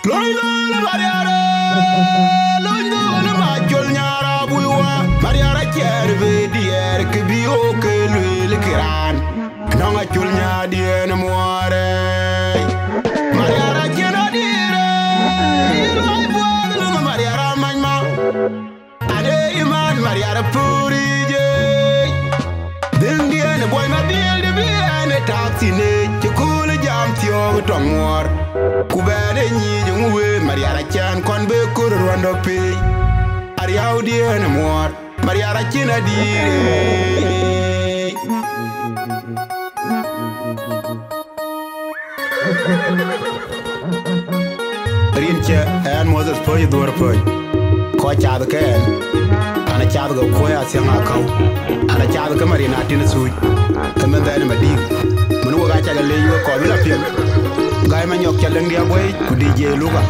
Loingo Mariara, Loingo Majol Nyara Bulwa, Mariara Kerve, Dier Kibio Kelul Kiran, Nonga Chulnya Dien Moire, Mariara Kenadire, Mariara Manma, Ade Iman Mariara Puri, then the boy my build the beer a taxi net, you cool a jam to your tongue war. Kubere ni yung we Mariara Chan kon be kur rondo pe Ariao di na more Mariara China di Rinche and Moses po you door po ko cha the can ana cha the ko ya sia ma kau ana cha the Marina tin su kamen da ma di mun wo ga cha ga le yu ko bi la pin Guy man yok chaleng dia boy ku DJ Luka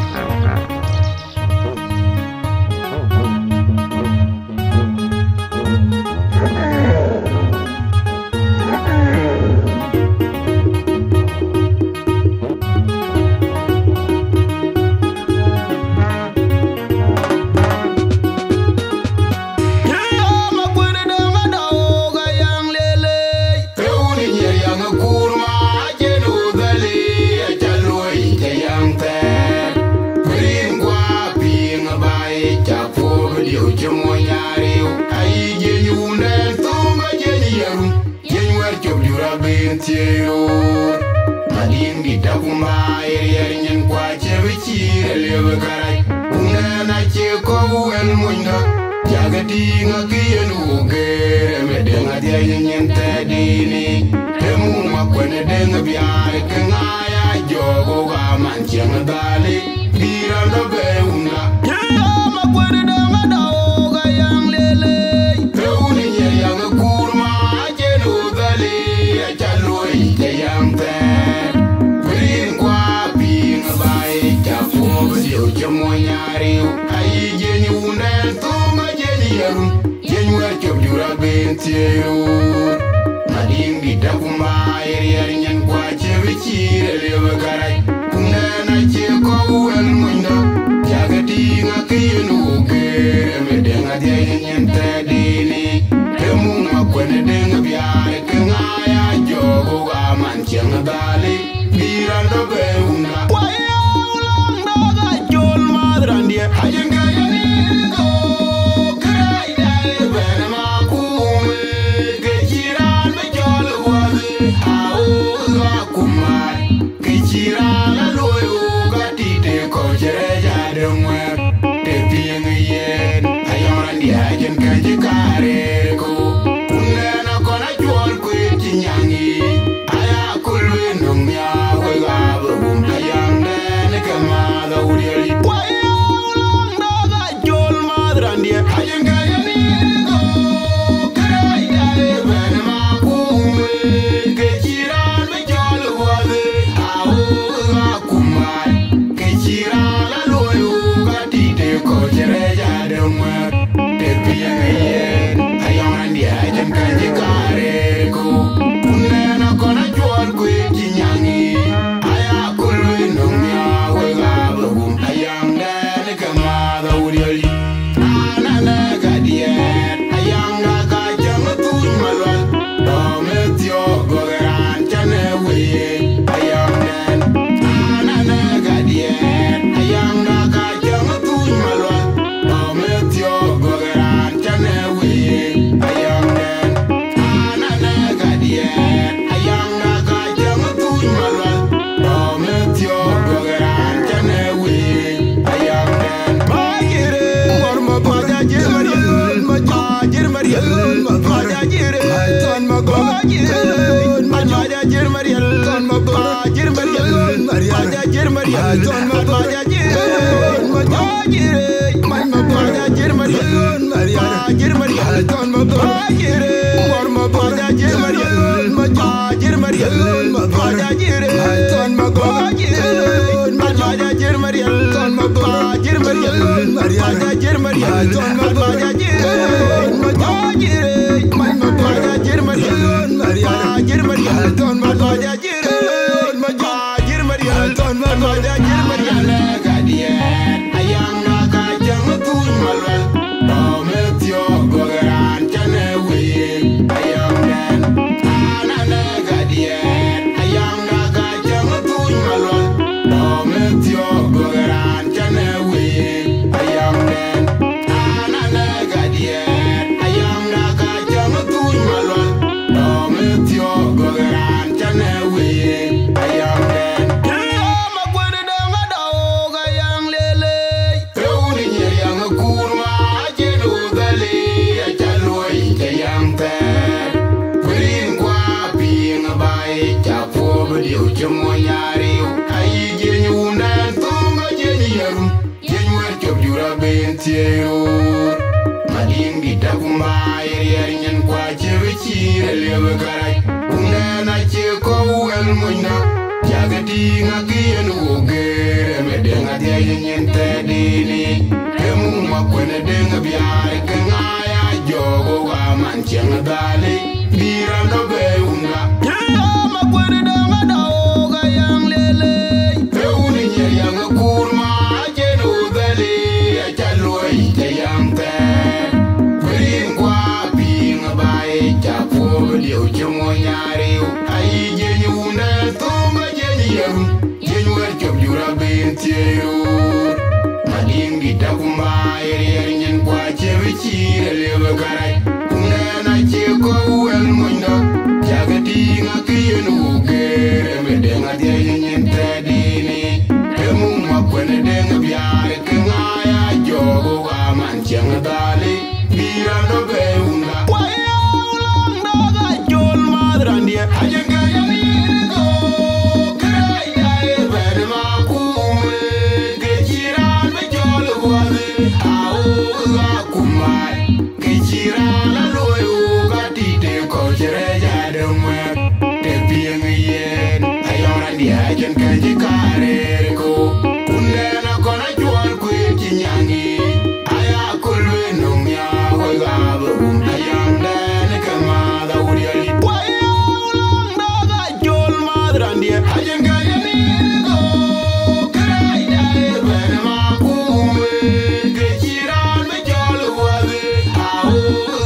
Madin di takuma eri nyen kwa chebichi lewe karai unana che ko wen muinda jagati ngakiyen ugere medenga dia nyen tedini temu makwene denga biare kengaya jogo ga mancheng dali birando beuna makwene denga dao ga yang lele teuni nyer yang kurma jenu dali achaloi yang Green qua being a bite, a form of your Jamoyari, I genuine and to my genium, genuine job you have been to. Nadine di Takuma area and quite a richi, a liver carai, Punana Cheko and Mundo, Jagati, a Kianu, Medanga and Tadini, Temuma Queneding of Yari, Kangaya, Jogo, Manchang Dali, Pirando Beuna. Why long dog I told mother and dear, I didn't get any go, cry that Venema Kume, Kichiran, the Jolly was how Kumai, Kichiran, Loyo, Gatite, Cochereja, don't wear, the being a yen, I am the agent Kajikare, Kunana Kona Quit Yangi. Mariana tiero mading di takumba yer nyen kwa chewchire lebe karai unde na che ko el muina jagati ngakien ugere medenga dia nyen tedini emu makwene denga biare kengaya jogo wa mancheng dali birando be unga makwene denga daoga yang lele euni nyer yang kurma jenu dali achaloi te yang te berin kwa pinga bae chapo liu chemo nyariu ai jenyu una tumba jenyu yeru jenyu erchob jura ben tiero mading di takumba yer nyen kwa chewchire lebe karai unde na che ko el mundo jagati ngakien ugere medenga dia nyen tedini emu makwene denga biare kengaya jogo wa mancheng dali birando be unga waya ulang daga jol madrandia ajenga yanigo krai dai ben makume kejiran be jol wale au ga kumai kejiran la loyo ga tite ko jere jademwe te pieng yen ayora dia jen kaji kare ko unde na kona jwal ku kinyangi aya kulwe num ya ko ga bu ayam den kama da uriali waya ulang daga jol madrandia ajen ga yani go krai dai ben ma kume kejiran be jol wale au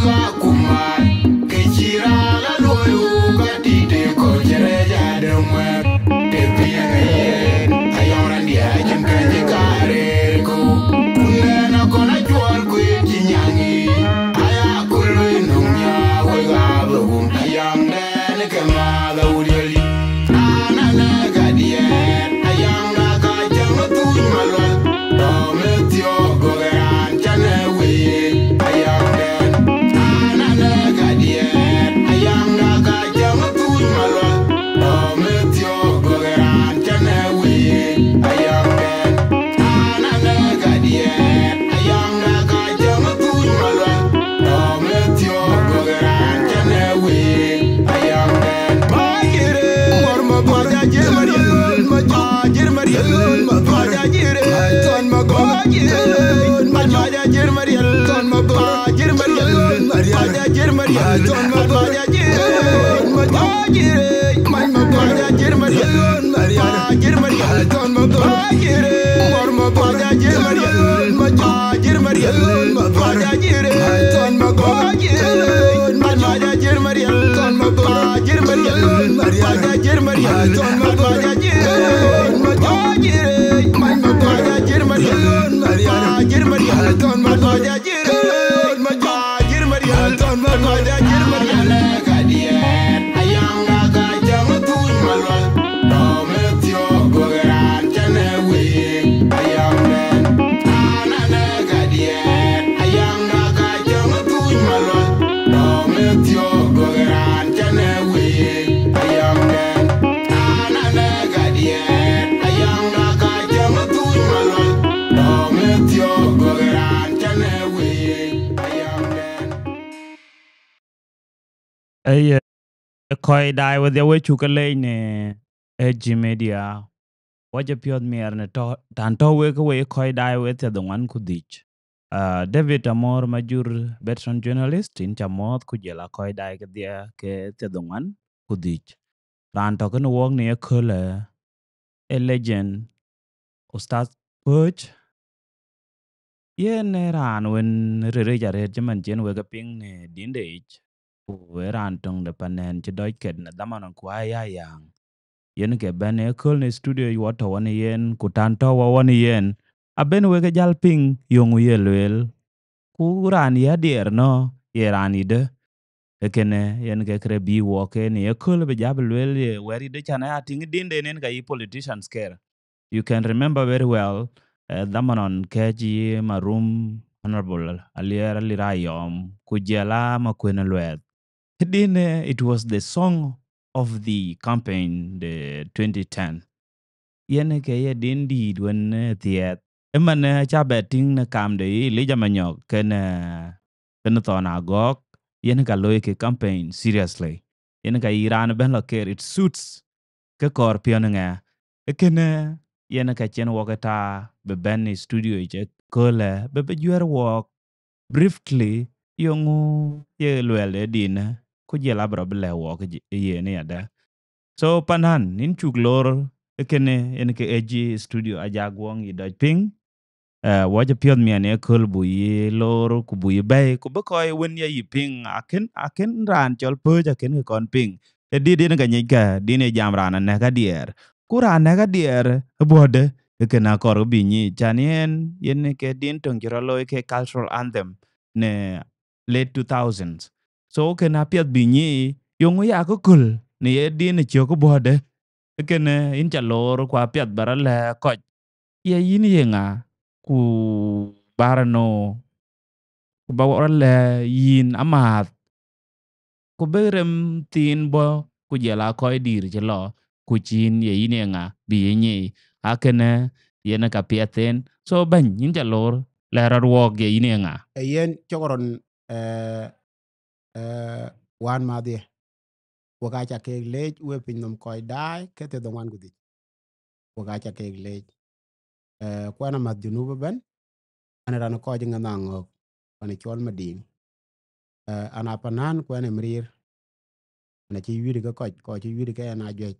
ga kumai kejiran la loyo ga tite ko jere jademwe te pieng yen ayora dia jen kaji kare ko unde na kona jwal ku kinyangi aya kulwe num ya ko ga bu ayam den kama da uriali ana na ga dia ayam ga ka jam tu malwal do metio gogeran chane we ayam den ana na ga dia ayam ga ka jam tu malwal do metio gogeran chane we ayam den ana na ga dia ayam ga ka jam tu malwal do metio gogeran chane we ayam den magire morma baja jirmariel jirmariel baja jire ton magire baja jirmariel ton magire jirmariel baja jirmariel ton baja jire man baja jirmariel jirmariel ton magire morma baja jirmariel jirmariel baja jire ton magire baja jirmariel ton jirmariel baja jirmariel ton baja jire man baja jirmariel jirmariel ton baja jire jirmariel ton baja jirmariel kadien ayam ga jam tu malwal do metio gogeran chane we ayam den ana kadien ayam ga jam tu malwal do metio gogeran chane we ayam den ana kadien ayam ga jam tu malwal do metio gogeran chane we ayam den ay koi dai with the way chukale ne edge media waje piod mier ne to tanto we ko we koi dai with the one kudich David Amor majur veteran journalist in chamot kujela koi dai ke dia ke the one kudich ran to kan wong ne khole a legend ustad poch ye ne ran wen re jare jaman jen we ga ping ne dindech we ran tong de panen che doi ket na daman kwa ya yang yen ke bane kol ne studio yu to wan yen kutanto wa wan yen aben we ga jal ping yong ye lwel ku ran ya der no ye ran ide ekene yen ke kre bi wo ke ne kol be jab lwel ye weri de chana ya ting dinde nen ga yi politicians care you can remember very well damanon keji marum honorable alier lirayom kujela makwena lwel Kidine, it was the song of the campaign, the 2010. Yene ke ye din did when thiet Eman cha beting na kam de li jamanyok ken to na gok yen ka loy ke campaign seriously. Yen ka Iran ben lo care it suits ke kor pion nga. Ken yen ka chen wokata be ben ni studio je kole be juer wok briefly yongu ye lwele din ku je labra bele wok ye ne ada. So panan nin chuk lor ekene en ke AG studio ajagwong i doj ping waje piod mian e kol bu yi lor ku bu yi bay ku be koy wen ye yi ping aken ran chol poj aken ke kon ping e di din ga nyiga din e jam ran ne ga dier ku ran ne ga dier bode ekena kor bi ni chanien yen ke din tong jiro loy ke cultural anthem ne late 2000s so kena piod bi ni yongu ya ko kul ni e din e chio ko bode ekene in cha lor kwa piod barale ko ye yin ye nga ku barano ku bawale yin amat ku berem tin bo ku jela ko dir jelo ku chin ye yin ye nga bi ye ni akene ye na ka piaten so ban yin cha lor la rar ye yin ye nga yen chokoron eh wan ma dia waka cha ke lej we pin nom koy dai ke te don wan gudi waka cha ke lej ko na mat junu ben ana ran ko jinga nango ana chol mading ana panan ko na mrir ana ci yiri ga ko ci yiri ga na joj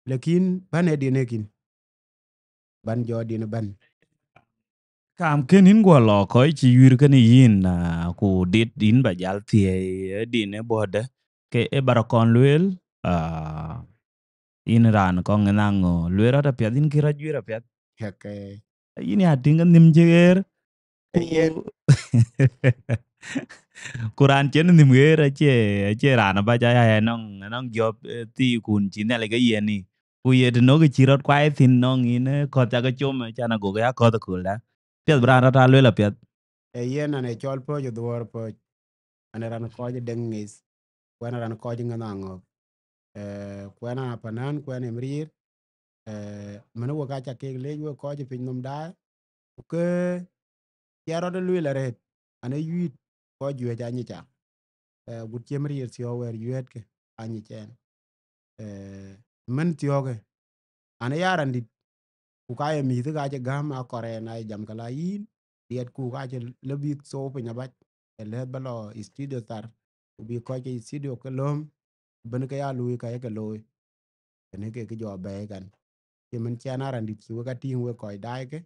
lekin bane dinekin ban jo din ban kam kenin gwa lo ko chi yur kan yin na ku dit din ba jal tie din e bode ke e barakon luel in ran ko ngango luera ta pya din kira jura pya hek yin ya tinga nim jeger ku yen kuran chen nim ger che ran ba ja ya nong job ti kun chin le ga yen ni ku ye de no ge chirot kwai thin nong in ko ta ga chom cha na go ga ko ta kul da pya bran ta luela pya yen ana chol po jo dwor po ana ran ko je dengis ko ana ran ko jinga nango ko ana panan ko ana mrir mano waka cha ke lej we ko je pin nom dai ke yaro de lui la ret ana yuit ko jwe ja nyi cha gut chem rir sio wer yuet ke anyi chen men tioge ana yaran dit ku ka mi ga je gam a kore na jam kala yin diet ku ka je lebit so pe nya ba le balo studio tar ku bi ko je studio ke lom ben ke ya lui ka ke loy ne ke jo be gan ke men chana ran dit ki ka tin we ko dai ke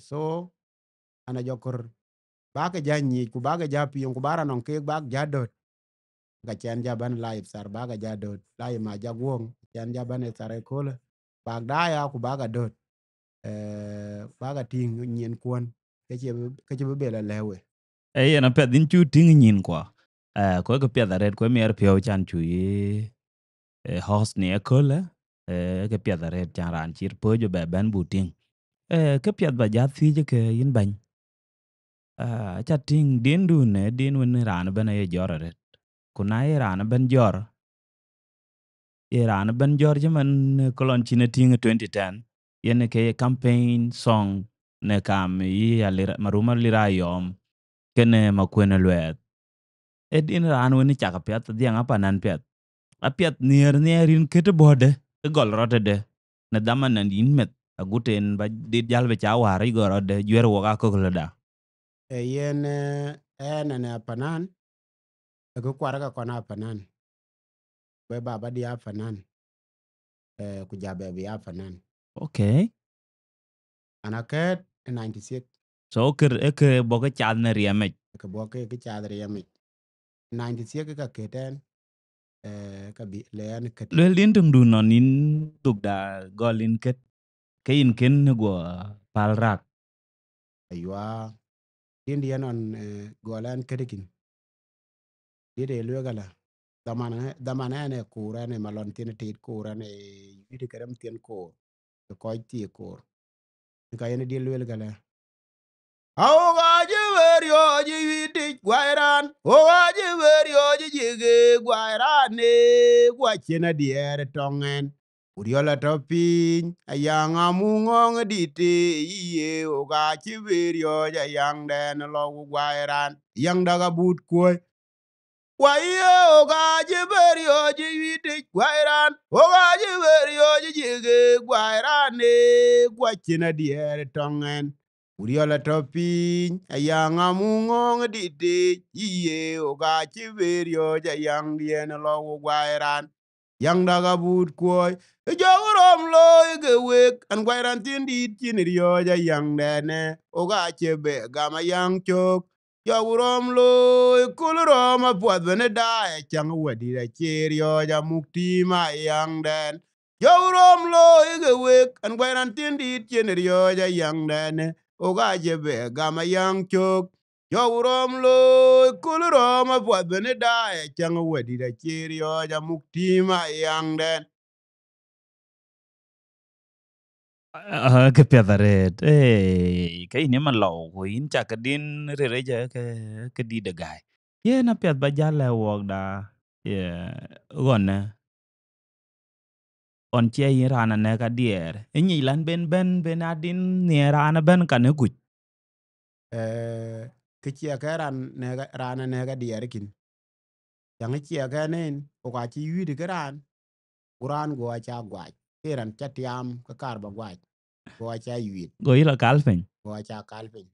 so ana jokor ba ke ja nyi ku ba ke ja pi ku bara non ke ba ja dot ga chen ja ban live sar ba ga ja dot live ma ja gwong chen ja ban sare kole ba da ya ku ba ga dot ba ga ting nyen kwon ke che be la lewe e na pya din chu ting nyin kwa ko ko pya da red ko mer pyo chan chu yi host ne ko la ke pya da red chan ran chir po jo be ben bu ting ke pya ba ja thi je ke yin ban cha ting din du ne din wen ran ben ye jor red ku na ye ran ben jor Iran ben George man kolon chine ting 2010 yen ke campaign song ne kam yi ya maruma lira yom kene makwene lwet edin ran weni chaka piat diang apa nan piat apiat nerin kete bode e gol rote de ne daman nan din met aguten ba dit jal be chawari gorode jwer woga ko da yen na panan ko kwara ga kona panan be baba dia panan ku jabe bi panan okay ana ket 96 so ke boga chal ne riame ke bo ke chadri yami 96 ka keten ka bi le an kati lwel din tung du non in dugda golin ket kayin ken go palrak aywa indi yanon golan kedikin dide lwe gala damana ne kura ne malon tin tit kura ne yidi kerem tin ko ko ti ko ka yene di lwe gala aw ga je wer yo ji widi gwairan o ga je wer yo ji jige gwairan ne gwa chena diere tongen Uriola topin ayang amungong dite iye oga chiverio ja yang den lo gwairan yang daga but koi waiye oga chiverio jivite gwairan oga chiverio jige gwairan ne gwachina dier tongen Uriola topin ayang amungong dite iye oga chiverio ja yang dien lo gwairan yang daga but koi Jawrom loy ge wek an gwairan tindi chinir ja yang dene oga chebe gama yang chok Jawrom loy kulrom apwad bene da chang wadi da cherio ja mukti ma yang den Jawrom loy ge wek an gwairan tindi chinir ja yang dene oga chebe gama yang chok Jawrom loy kulrom apwad bene da chang wadi da cherio ja mukti ma yang den Ke piadaret. Ka ini man law ko in cha ka din re ja ke di de gai. Ye na piad ba jala wok da. Ye gon on che yi rana ne ka dier. Inyi lan ben adin ne rana ben ka ne kuch. ke chia ka rana ne ga dier kin yang chia ka nen o ka chi yu de ran uran go cha gwa eran cha tiam ka kar ba gwa go cha yu Go ila kalfen. go cha kalpin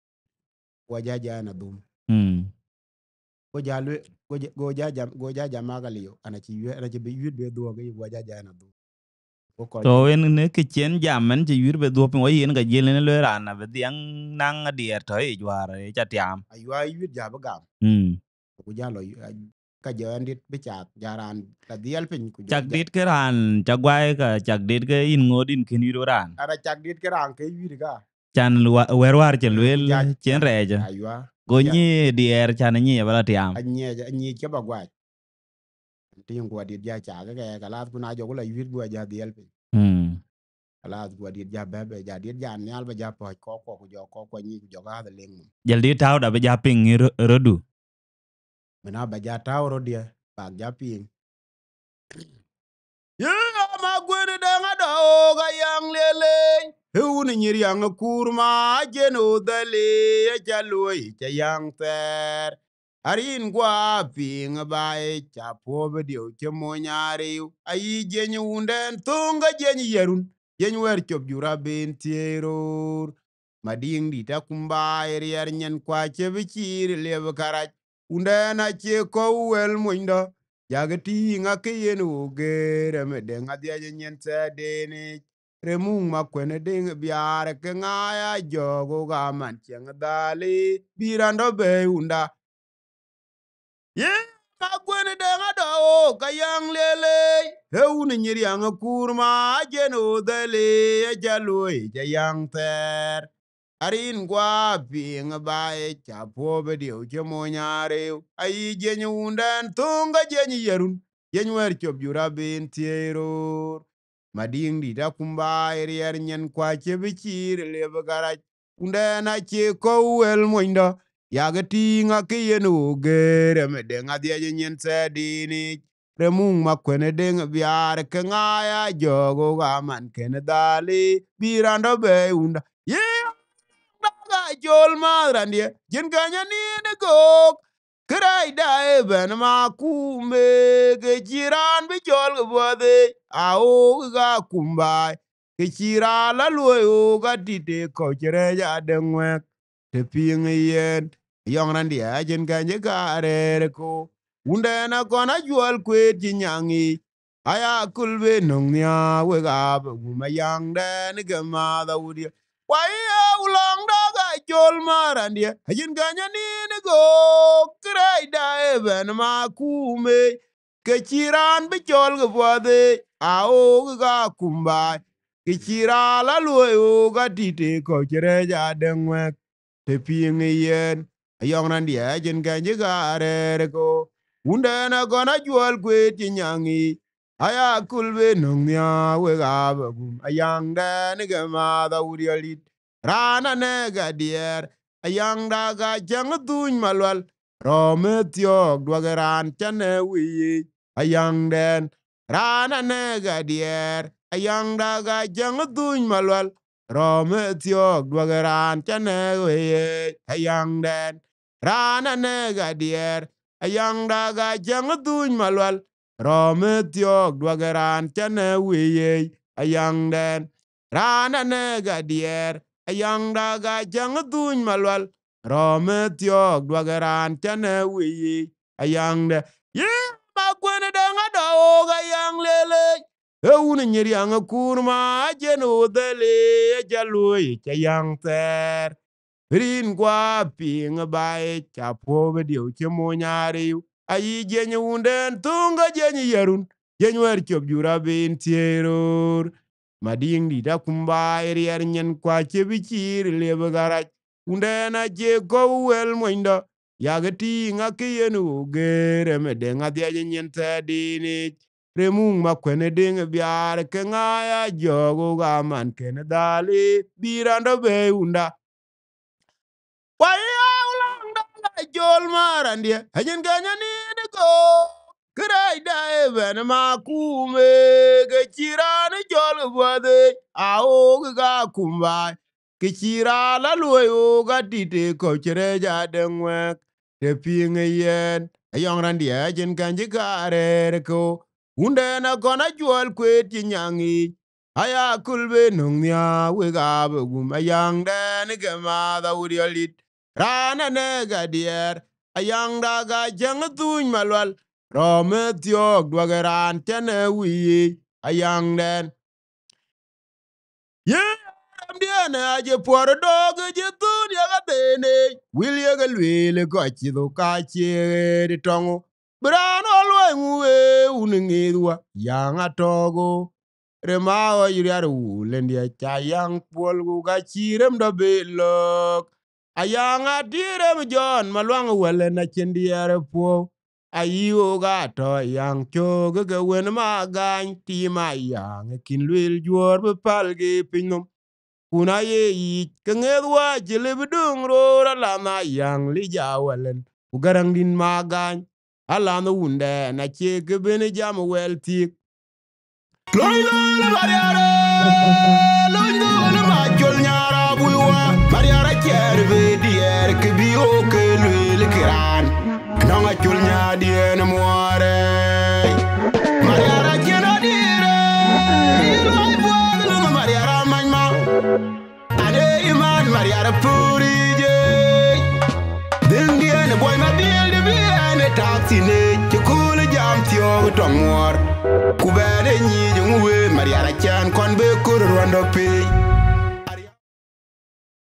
go ja na dum go ja jama ga liyo ana chi bi yu be do ga go ja na dum go ko So en ne ke chen jamen che yur be duop wo yen ga jelen le rana be diang nang dier to e jwar e cha tiam. aywa yu ja ba gam go ja lo ka je andit be cha jaran la dial pin ku Chak dit ke ran cha gwai ka chak dit ke in ngodin kin yuro ran. ara chak dit ke ran ke yu ga Chan werwar che lwel chen reja. aywa Go nyi dier chan nyi bala tiam. anyi ke ba gwa tin gwa dit ja cha ga la ku na jo la yu gwa ja dial pin ala gwa dit ja be ja dit ja nyal ba ja po ko jo ko nyi jo ga da leng Jal di taw da be ja ping rodu. mena ba ja tawro dia ba ja pin ya ma gwere da ngada o ga yang lele Hewuni nyiri yang kurma jeno dale ya jaloi cha yang ter arin gwa ping bae cha pobe dio che monyare ayi jenyu unden tunga jenyu yerun jenyu wer chop jura ben tieror mading di ta kumba yer nyen kwa che bichir leb karaj undena che ko wel muindo jagati ngake yenu gere me de ngadia nyen sa deni remung makwene ding biare ke ngaya jogo gaman cheng dali birando be unda ye makwene denga do kayang lele heun nyiri ang kurma jeno dele jaloi jayang ter arin gwa ping bae chapo be dio chemonyare ai jenyu undan tunga jenyu yerun jenyu wer chop jura bin tiero mading di da kumba yer nyen kwa che bichir le bagara unde na che ko wel moinda yaga tinga ke yenu gere me de ngadia nyen se dini remung makwene ding biar ke ngaya jogo gaman ken dali birando be unda ye daga jol marandia jen ganya ni ne gok krai dae ben ma kume ke jiran bi jol bode ao ga kumbai ke jira la loyo ga dite ko jere ja denwe te ping yen yong randia jen ganya ga re ko unde na kona jol kwe jinyangi aya kulbe nong nya we ga bu ma yang den ga ma da wudi waya ulang daga jol marandia ajin ganya ni go krai da even ma kume ke chiran bi jol go bode ao ga kumba ke chira la loyo ga dite ko jere ja denwe te ping yen ayong randia ajin ganya ga re ko unde na gona jol kwe tinyangi aya kulbe nong nya we ga bagum ayang da ni ga ma da urialit rana ne ga dier ayang da ga jang duñ malwal rometiok dwagaran chane wi ayang den rana ne ga dier ayang daga jang duny malwal rome tiok dwagaran chane weye ayang den rana nega dier ayang daga jang duny malwal rome tiok dwagaran chane weye ayang den rana nega dier ayang daga jang duny malwal rome tiok dwagaran chane weye ayang de ye makwene danga daoga yang lele Eun nyeri ang kurma jeno dele jaloi chayang ter rin kwa ping bae chapo bedio chemo nyari ayi jenye unden tunga jenye yarun jenwer chop jura bin tieror mading di da kumba erier nyen kwa chebichir lebe garaj undena je go wel moindo yagati ngakiyenu gere medenga dia nyen tadini remung makwene ding biar ke ngaya jogo gaman ken dali birando be unda waya ulang da jol marandia ajin ganya ni de go krai da even makume ke chirani jol bode ao ga kumba ke chira la loyo ga dite ko chere ja denwe te pinge yen ayong randia ajin ganji gare ko Undena gona jual kwet nyangi aya kulbe nungnya wega begum ayang den gema da uriolit rana nega dier ayang daga jang tuny malwal rome tiok dwagaran tene wi ayang den ye amdiana aje por dog je tun ya bene wil ye galwele ko chido ka che tongo Brano alwe uningirwa yang atogo remao yiriaru lendia chayang polgu gachirem do belok ayang adirem John malwang wele na chendiere po ayiwo gato yang choge ge wen magany tima yang kinlwil juor be palge pinom kuna ye yi kengedwa jelebdung rora lama yang lijawalen ugarang din magany Alano wunde na cheke bene jam welti. Loigo le mariare, loigo le majol nyara buiwa. Mariara kerve dier ke bio ke le kiran. Nonga chul nya dien moare. Mariara kena dire, loi buale le mariara manma. Ade iman mariara puri je. Dindien boy ma bil de taxine chukule jam tio tongwar kubere nyi jungwe mariara chan kon be kur rondo pe